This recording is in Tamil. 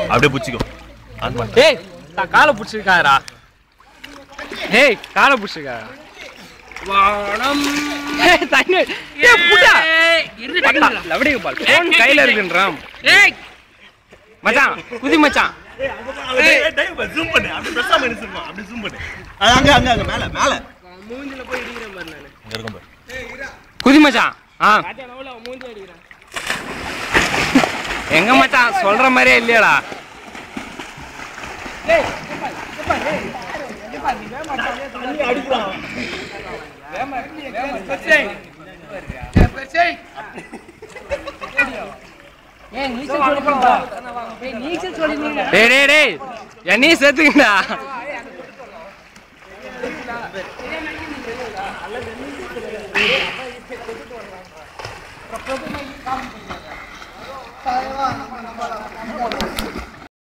அப்படியே புடிச்சிக்கோ. டேய் நான் காலை புடிச்சிருக்காரா. டேய் காலை புடிச்சிருக்கா. வானம் தண்ணி. ஏய் புடா. இருடா. லவடிங்க பால். ஃபோன் கையில இருக்குன்றாம். ஏய் மச்சான் குதி மச்சான். டேய் ஜூம் பண்ணு. அப்படியே பிரசா பண்ணி சும்மா. அப்படியே ஜூம் பண்ணு. அங்க மேல மேல. மூஞ்சில போய் இடிக்குறேன் பாரு நானு. இங்க இருக்கேன் பாரு. குதி மச்சான். மச்சான் நவுல மூஞ்சி அடிக்குறேன். எங்க மச்சான் சொல்ற மாதிரியே இல்லையாடா. டேய் ஏப்பா நீ வேமா தண்ணி அடிக்குறான். வேமா பெர்சை. பெர்சை. ஏய் நீச்சல் சொல்லுடா. டேய் நீச்சல் சொல்லுங்க. டேய் என்னீ செத்துங்கடா.